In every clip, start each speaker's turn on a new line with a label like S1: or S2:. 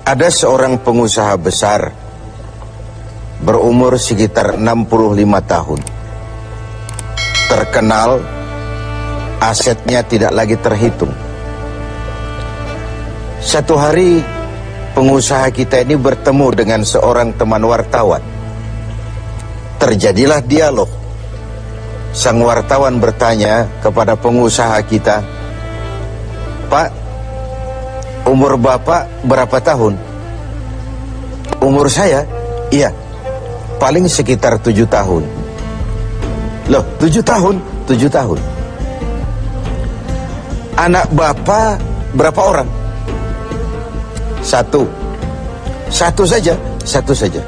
S1: Ada seorang pengusaha besar berumur sekitar 65 tahun. Terkenal, asetnya tidak lagi terhitung. Satu hari pengusaha kita ini bertemu dengan seorang teman wartawan. Terjadilah dialog. Sang wartawan bertanya kepada pengusaha kita, "Pak, umur Bapak berapa tahun?" "Umur saya? Iya, paling sekitar 7 tahun. "Loh, 7 tahun? 7 tahun. Anak Bapak berapa orang?" "Satu. Satu saja?" "Satu saja."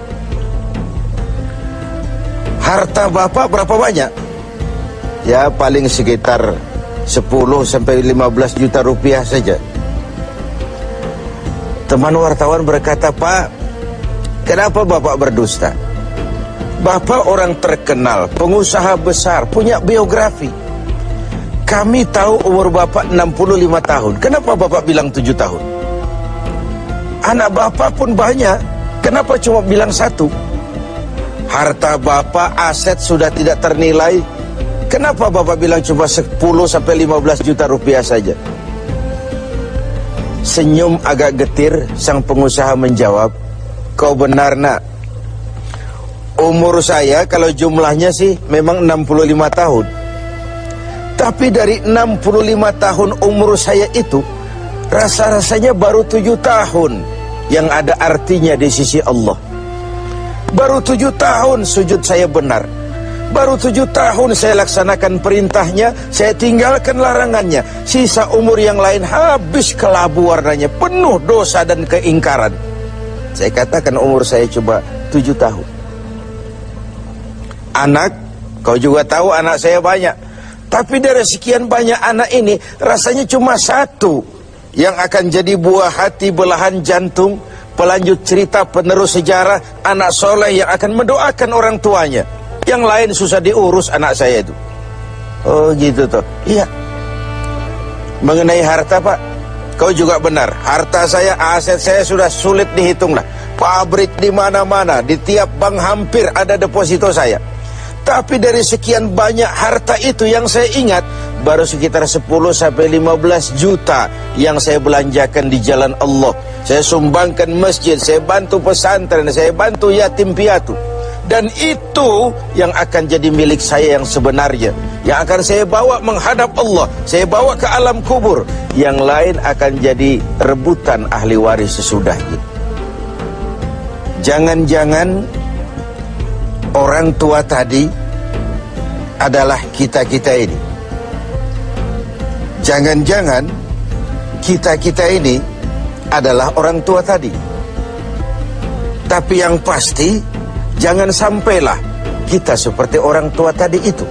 S1: "Harta Bapak berapa banyak?" "Ya, paling sekitar 10 sampai 15 juta rupiah saja." Teman wartawan berkata, "Pak, kenapa Bapak berdusta? Bapak orang terkenal, pengusaha besar, punya biografi. Kami tahu umur Bapak 65 tahun. Kenapa Bapak bilang 7 tahun? Anak Bapak pun banyak. Kenapa cuma bilang 1? Harta Bapak, aset sudah tidak ternilai. Kenapa Bapak bilang cuma 10 sampai 15 juta rupiah saja?" Senyum agak getir, sang pengusaha menjawab, "Kau benar, Nak. Umur saya kalau jumlahnya sih memang 65 tahun. Tapi dari 65 tahun umur saya itu, rasa-rasanya baru 7 tahun yang ada artinya di sisi Allah. Baru 7 tahun sujud saya benar. Baru 7 tahun saya laksanakan perintahnya, saya tinggalkan larangannya. Sisa umur yang lain habis kelabu warnanya, penuh dosa dan keingkaran. Saya katakan umur saya coba 7 tahun. Anak, kau juga tahu anak saya banyak. Tapi dari sekian banyak anak ini, rasanya cuma 1 yang akan jadi buah hati, belahan jantung, pelanjut cerita, penerus sejarah, anak soleh yang akan mendoakan orang tuanya. Yang lain susah diurus anak saya itu." "Oh gitu toh." "Iya." "Mengenai harta, Pak, kau juga benar. Harta saya, aset saya sudah sulit dihitung lah. Pabrik di mana-mana, di tiap bank hampir ada deposito saya. Tapi dari sekian banyak harta itu yang saya ingat, baru sekitar 10 sampai 15 juta yang saya belanjakan di jalan Allah. Saya sumbangkan masjid, saya bantu pesantren, saya bantu yatim piatu. Dan itu yang akan jadi milik saya yang sebenarnya, yang akan saya bawa menghadap Allah, saya bawa ke alam kubur. Yang lain akan jadi rebutan ahli waris sesudahnya." Jangan-jangan orang tua tadi adalah kita-kita ini. Jangan-jangan kita-kita ini adalah orang tua tadi. Tapi yang pasti, jangan sampailah kita seperti orang tua tadi itu.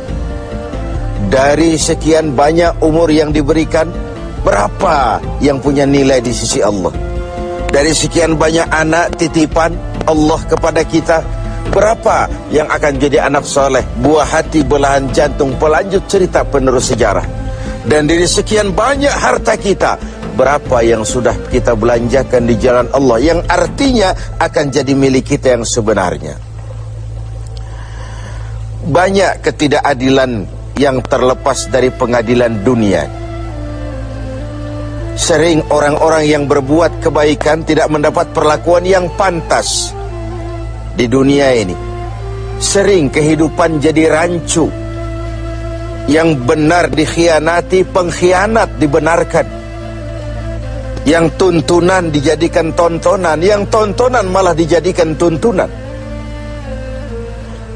S1: Dari sekian banyak umur yang diberikan, berapa yang punya nilai di sisi Allah? Dari sekian banyak anak titipan Allah kepada kita, berapa yang akan jadi anak soleh, buah hati, belahan jantung, pelanjut cerita, penerus sejarah? Dan dari sekian banyak harta kita, berapa yang sudah kita belanjakan di jalan Allah, yang artinya akan jadi milik kita yang sebenarnya? Banyak ketidakadilan yang terlepas dari pengadilan dunia. Sering orang-orang yang berbuat kebaikan tidak mendapat perlakuan yang pantas di dunia ini. Sering kehidupan jadi rancu. Yang benar dikhianati, pengkhianat dibenarkan. Yang tuntunan dijadikan tontonan, yang tontonan malah dijadikan tuntunan.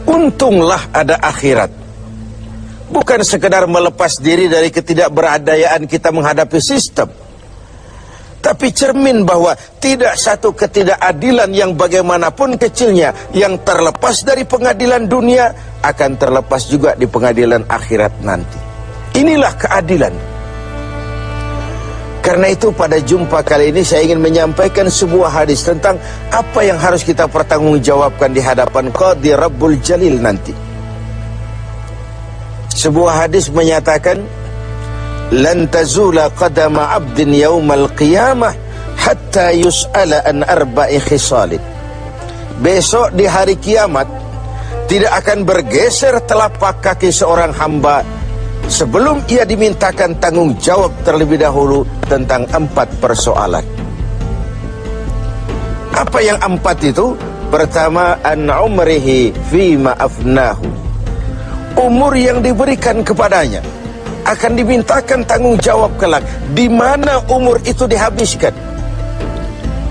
S1: Untunglah ada akhirat. Bukan sekedar melepas diri dari ketidakberadayaan kita menghadapi sistem, tapi cermin bahwa tidak satu ketidakadilan yang bagaimanapun kecilnya yang terlepas dari pengadilan dunia akan terlepas juga di pengadilan akhirat nanti. Inilah keadilan. Karena itu pada jumpa kali ini saya ingin menyampaikan sebuah hadis tentang apa yang harus kita pertanggungjawabkan di hadapan Qadhi Rabbul Jalil nanti. Sebuah hadis menyatakan, "Lan tazula qadama 'abdin yaumal qiyamah hatta yus'ala an arba'i khisalin. Besok di hari kiamat tidak akan bergeser telapak kaki seorang hamba sebelum ia dimintakan tanggung jawab terlebih dahulu tentang 4 persoalan. Apa yang 4 itu? Pertama, an umrihi fima afnahu. Umur yang diberikan kepadanya akan dimintakan tanggung jawab kelak. Di mana umur itu dihabiskan?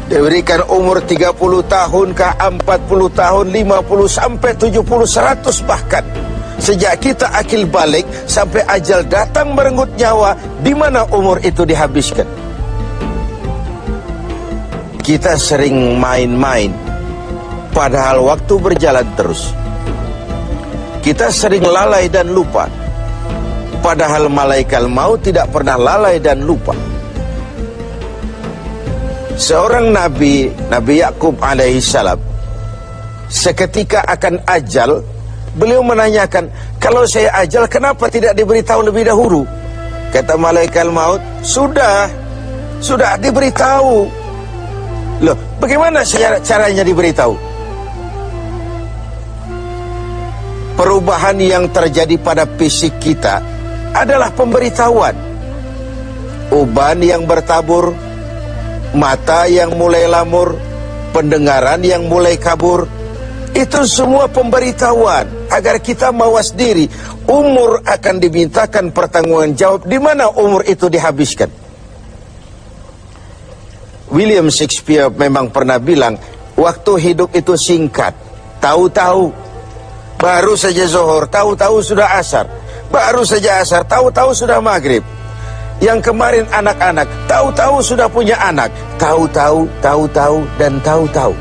S1: Diberikan umur 30 tahun kah, 40 tahun, 50 sampai 70, 100 bahkan. Sejak kita akil balik sampai ajal datang merenggut nyawa, di mana umur itu dihabiskan? Kita sering main-main, padahal waktu berjalan terus. Kita sering lalai dan lupa, padahal malaikat maut tidak pernah lalai dan lupa. Seorang Nabi Yakub alaihissalam, seketika akan ajal, beliau menanyakan, kalau saya ajal kenapa tidak diberitahu lebih dahulu? Kata malaikat maut, sudah diberitahu. Loh, bagaimana caranya diberitahu? Perubahan yang terjadi pada fisik kita adalah pemberitahuan. Uban yang bertabur, mata yang mulai lamur, pendengaran yang mulai kabur, itu semua pemberitahuan agar kita mawas diri. Umur akan dimintakan pertanggungan jawab. Di mana umur itu dihabiskan? William Shakespeare memang pernah bilang, waktu hidup itu singkat. Tahu-tahu baru saja zuhur, tahu-tahu sudah asar. Baru saja asar, tahu-tahu sudah maghrib. Yang kemarin anak-anak, tahu-tahu sudah punya anak. Tahu-tahu, dan tahu-tahu.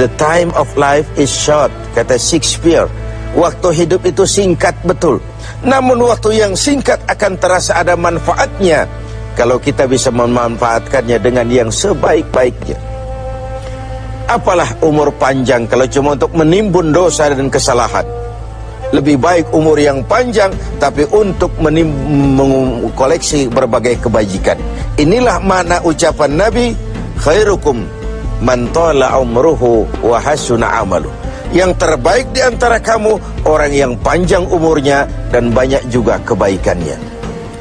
S1: The time of life is short, kata Shakespeare. Waktu hidup itu singkat betul. Namun waktu yang singkat akan terasa ada manfaatnya kalau kita bisa memanfaatkannya dengan yang sebaik-baiknya. Apalah umur panjang kalau cuma untuk menimbun dosa dan kesalahan. Lebih baik umur yang panjang tapi untuk mengkoleksi berbagai kebajikan. Inilah makna ucapan Nabi, khairukum man tala umruhu wa hasuna amalu. Yang terbaik di antara kamu orang yang panjang umurnya dan banyak juga kebaikannya.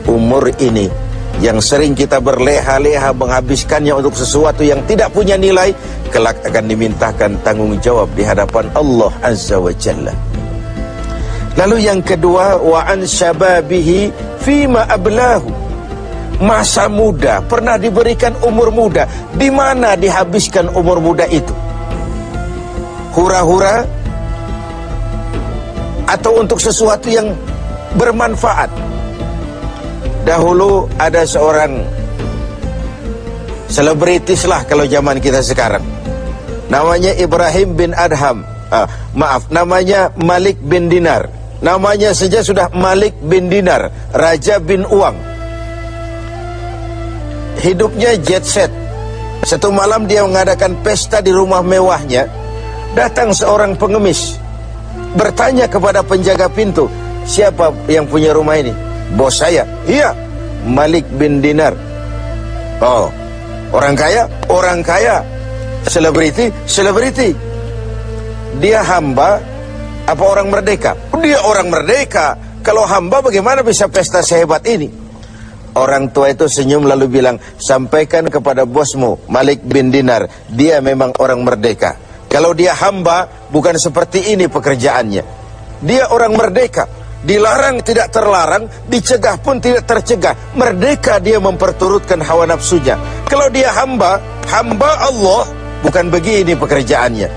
S1: Umur ini yang sering kita berleha-leha menghabiskannya untuk sesuatu yang tidak punya nilai, kelak akan dimintakan tanggung jawab di hadapan Allah Azza wa Jalla. Lalu yang kedua, wa an syababihi fima ablahu. Masa muda, pernah diberikan umur muda, di mana dihabiskan umur muda itu? Hura-hura atau untuk sesuatu yang bermanfaat? Dahulu ada seorang selebritis lah kalau zaman kita sekarang. Namanya Ibrahim bin Adham. Namanya Malik bin Dinar. Namanya saja sudah Malik bin Dinar, Raja bin Uang. Hidupnya jet set. Satu malam dia mengadakan pesta di rumah mewahnya. Datang seorang pengemis, bertanya kepada penjaga pintu, siapa yang punya rumah ini? Bos saya. Iya, Malik bin Dinar. Oh, orang kaya? Orang kaya. Selebriti? Selebriti. Dia hamba apa orang merdeka? Dia orang merdeka. Kalau hamba bagaimana bisa pesta sehebat ini? Orang tua itu senyum lalu bilang, sampaikan kepada bosmu Malik bin Dinar, dia memang orang merdeka. Kalau dia hamba bukan seperti ini pekerjaannya. Dia orang merdeka. Dilarang tidak terlarang, dicegah pun tidak tercegah. Merdeka dia memperturutkan hawa nafsunya. Kalau dia hamba Allah, bukan begini pekerjaannya.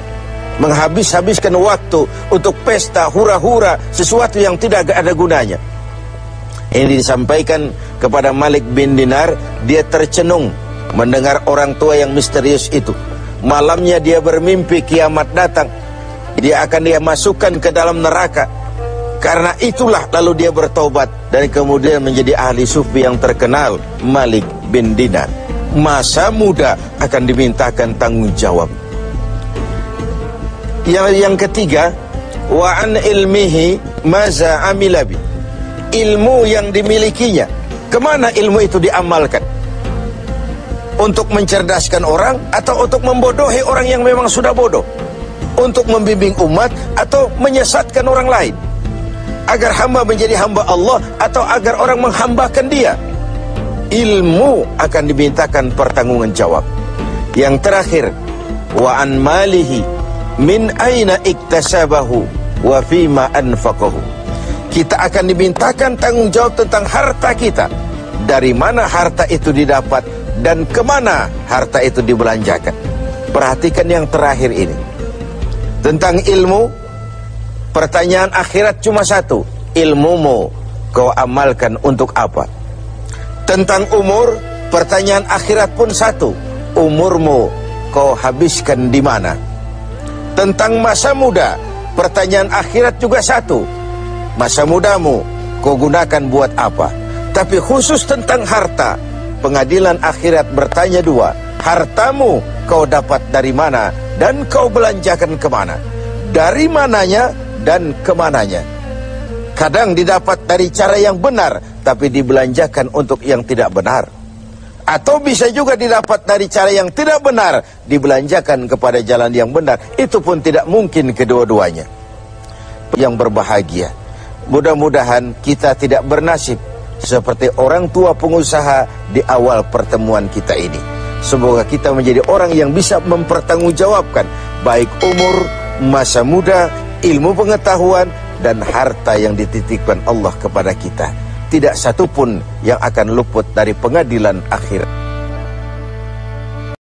S1: Menghabiskan waktu untuk pesta, hura-hura, sesuatu yang tidak ada gunanya. Ini disampaikan kepada Malik bin Dinar. Dia tercenung mendengar orang tua yang misterius itu. Malamnya dia bermimpi kiamat datang. Dia akan dia masukkan ke dalam neraka. Karena itulah lalu dia bertobat dan kemudian menjadi ahli sufi yang terkenal, Malik bin Dinar. Masa muda akan dimintakan tanggung jawab. Yang ketiga, wa an ilmihi maza amilabi. Ilmu yang dimilikinya, kemana ilmu itu diamalkan? Untuk mencerdaskan orang atau untuk membodohi orang yang memang sudah bodoh? Untuk membimbing umat atau menyesatkan orang lain? Agar hamba menjadi hamba Allah atau agar orang menghambakan dia? Ilmu akan dimintakan pertanggungan jawab. Yang terakhir, wa an malihi min aina iktasabahu wa fima anfaqahu. Kita akan dimintakan tanggung jawab tentang harta kita. Dari mana harta itu didapat dan kemana harta itu dibelanjakan. Perhatikan yang terakhir ini. Tentang ilmu, pertanyaan akhirat cuma satu. Ilmumu kau amalkan untuk apa? Tentang umur, pertanyaan akhirat pun satu. Umurmu kau habiskan di mana? Tentang masa muda, pertanyaan akhirat juga satu. Masa mudamu kau gunakan buat apa? Tapi khusus tentang harta, pengadilan akhirat bertanya dua. Hartamu kau dapat dari mana dan kau belanjakan kemana? Dari mananya dan kemananya? Kadang didapat dari cara yang benar, tapi dibelanjakan untuk yang tidak benar. Atau bisa juga didapat dari cara yang tidak benar, dibelanjakan kepada jalan yang benar. Itu pun tidak mungkin kedua-duanya. Yang berbahagia, mudah-mudahan kita tidak bernasib seperti orang tua pengusaha di awal pertemuan kita ini. Semoga kita menjadi orang yang bisa mempertanggungjawabkan baik umur, masa muda, ilmu pengetahuan, dan harta yang dititipkan Allah kepada kita. Tidak satu pun yang akan luput dari pengadilan akhirat.